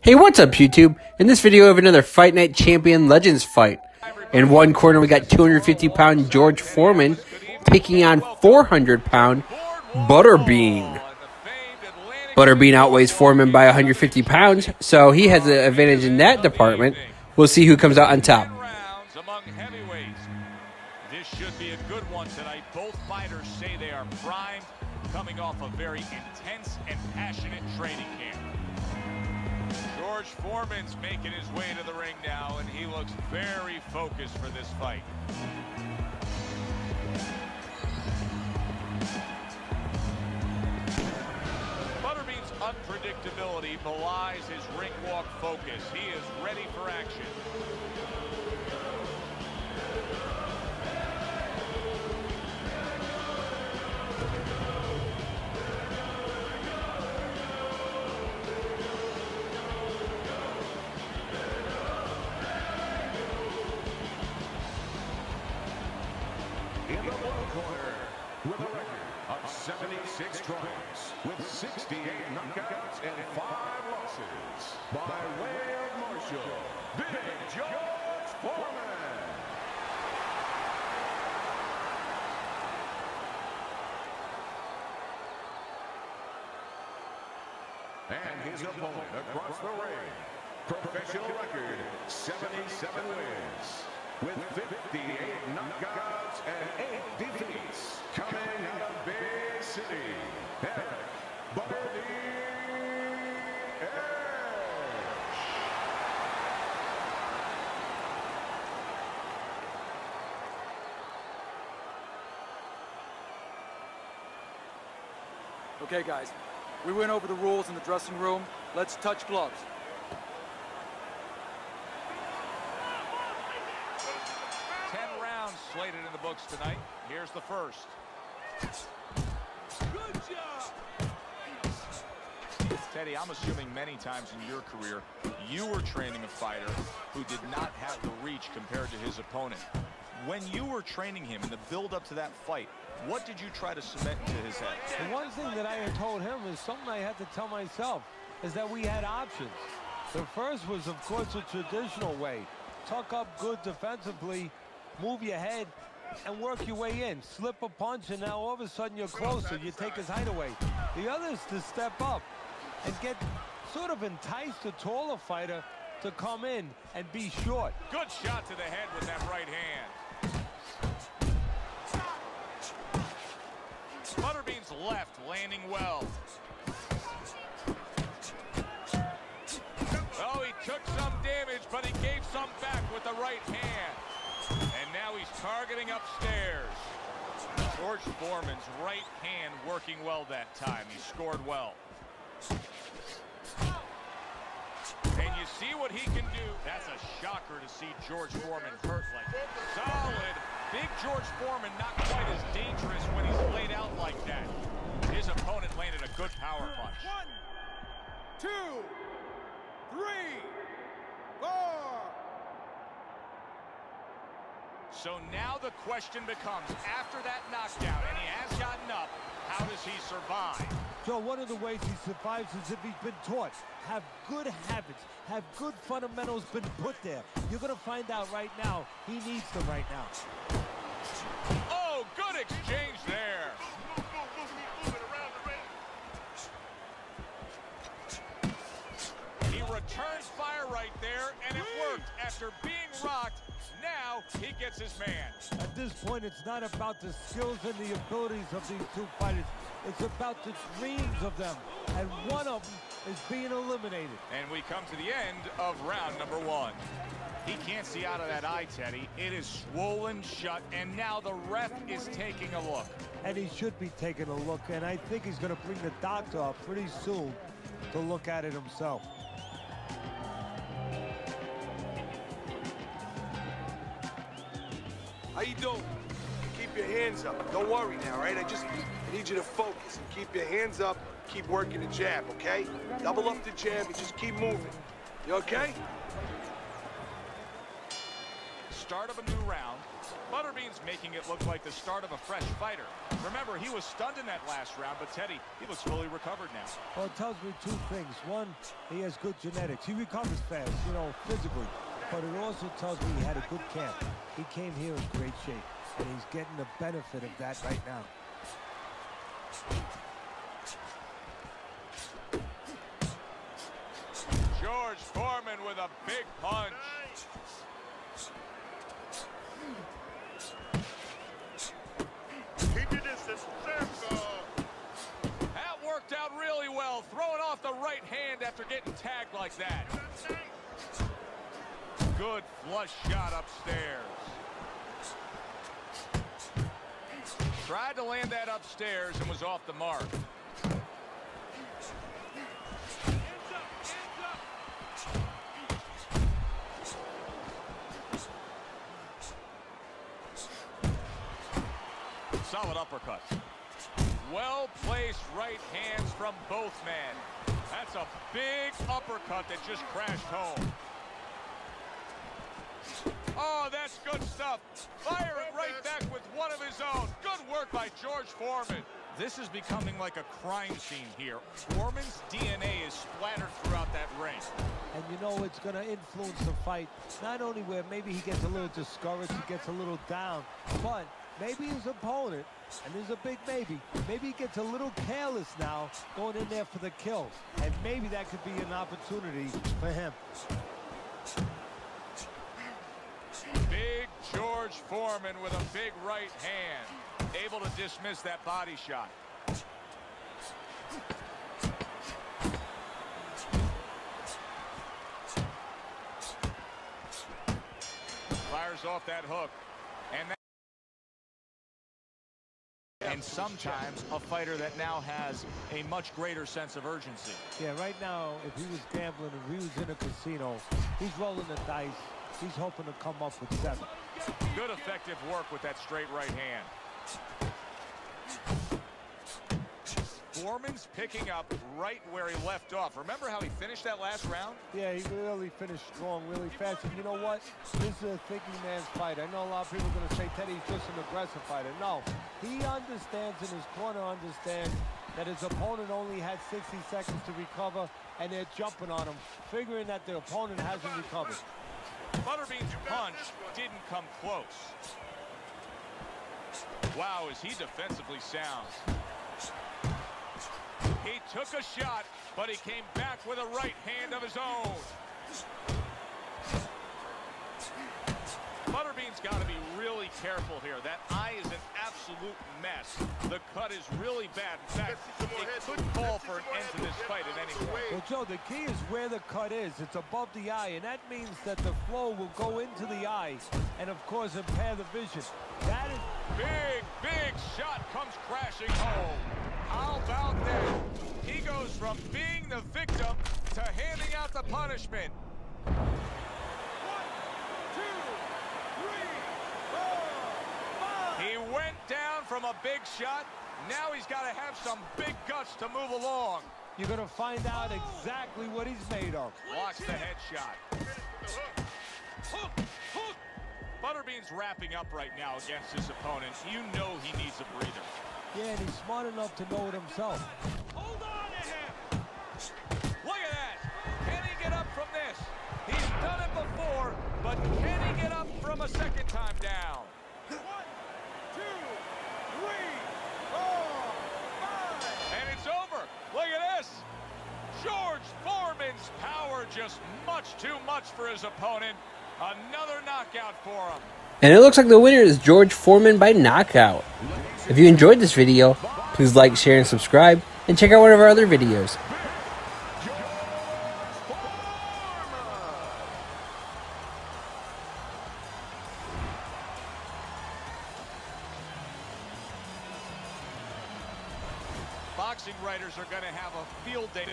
Hey, what's up, YouTube? In this video, we have another Fight Night Champion Legends fight. In one corner, we got 250-pound George Foreman taking on 400-pound Butterbean. Butterbean outweighs Foreman by 150 pounds, so he has an advantage in that department. We'll see who comes out on top. This should be a good one tonight. Both fighters say they are primed, coming off a very intense and passionate training camp. George Foreman's making his way to the ring now, and he looks very focused for this fight. Butterbean's unpredictability belies his ring walk focus. He is ready for action. In the blue corner, with a record of 76 tries, with 68 knockouts and 5 losses, by way of Marshall, Big George Foreman. And his opponent across the ring, professional record, 77 wins. With 58 knockouts and 8 defeats, coming out of Bay City, Butterbean. Okay, guys, we went over the rules in the dressing room. Let's touch gloves. 10 rounds slated in the books tonight. Here's the first. Good job. Teddy, I'm assuming many times in your career, you were training a fighter who did not have the reach compared to his opponent. When you were training him in the build-up to that fight, what did you try to cement into his head? The one thing that I had told him is something I had to tell myself, is that we had options. The first was, of course, a traditional way. Tuck up good defensively, move your head, and work your way in. Slip a punch, and now all of a sudden you're closer. You take his height away. The other is to step up and get sort of entice the taller fighter to come in and be short. Good shot to the head with that right hand. Butterbean's left landing well. Oh, he took some damage, but he gave some back with the right hand. And now he's targeting upstairs. George Foreman's right hand working well that time. He scored well. And you see what he can do. That's a shocker to see George Foreman hurt like that. Solid. Big George Foreman not quite as dangerous when he's laid out like that. His opponent landed a good power punch. 1, 2, 3, 4. So now the question becomes, after that knockdown, and he has gotten up, how does he survive? So one of the ways he survives is if he's been taught. Have good habits, have good fundamentals been put there. You're going to find out right now he needs them right now. Oh, good exchange there. He returns fire right there, and it worked. After being rocked, now he gets his man. At this point, it's not about the skills and the abilities of these two fighters. It's about the dreams of them, and one of them is being eliminated. And we come to the end of round number 1. He can't see out of that eye, Teddy. It is swollen shut, and now the ref is taking a look. And he should be taking a look, and I think he's going to bring the doctor up pretty soon to look at it himself. How you doing? Keep your hands up. Don't worry now, right? I need you to focus and keep your hands up. Keep working the jab, okay? Double up the jab and just keep moving. You okay? Start of a new round. Butterbean's making it look like the start of a fresh fighter. Remember, he was stunned in that last round, but Teddy, he looks fully recovered now. Well, it tells me two things. One, he has good genetics. He recovers fast, you know, physically. But it also tells me he had a good camp. He came here in great shape, and he's getting the benefit of that right now. George Foreman with a big punch. Keep your distance. That worked out really well, throwing off the right hand after getting tagged like that. Good flush shot upstairs. Tried to land that upstairs and was off the mark. Solid uppercut. Well-placed right hands from both men. That's a big uppercut that just crashed home. Oh, that's good stuff. Fire it right back with one of his own. Good work by George Foreman. This is becoming like a crime scene here. Foreman's DNA is splattered throughout that ring. And you know it's going to influence the fight, not only where maybe he gets a little discouraged, he gets a little down, but maybe his opponent, and there's a big maybe he gets a little careless now going in there for the kill. And maybe that could be an opportunity for him. Big George Foreman with a big right hand, able to dismiss that body shot. Fires off that hook, and sometimes a fighter that now has a much greater sense of urgency. Yeah, right now, if he was gambling, if he was in a casino, he's rolling the dice. He's hoping to come up with 7. Good effective work with that straight right hand. Foreman's picking up right where he left off. Remember how he finished that last round? Yeah, he really finished strong, really fast. And you know what? This is a thinking man's fight. I know a lot of people are going to say Teddy's just an aggressive fighter. No, he understands, and his corner understands that his opponent only had 60 seconds to recover, and they're jumping on him, figuring that the opponent hasn't recovered. Butterbean's punch didn't come close. Wow, is he defensively sound. He took a shot, but he came back with a right hand of his own. Butterbean's got to be really careful here. That eye is an absolute mess. The cut is really bad. In fact, it could call for an end to this fight at any point. Well, Joe, the key is where the cut is. It's above the eye, and that means that the flow will go into the eye and, of course, impair the vision. That is... Big shot comes crashing home. How about that? He goes from being the victim to handing out the punishment. 1, 2, 3, 4, 5. He went down from a big shot. Now he's got to have some big guts to move along. You're going to find out exactly what he's made of. Watch the headshot. Butterbean's wrapping up right now against his opponent. You know he needs a breather. Yeah, and he's smart enough to know it himself. Hold on to him. Look at that. Can he get up from this? He's done it before, but can he get up from a second time down? 1, 2, 3, 4, 5. And it's over. Look at this. George Foreman's power just much too much for his opponent. Another knockout for him. And it looks like the winner is George Foreman by knockout. If you enjoyed this video, please like, share, and subscribe, and check out one of our other videos. Boxing writers are going to have a field day.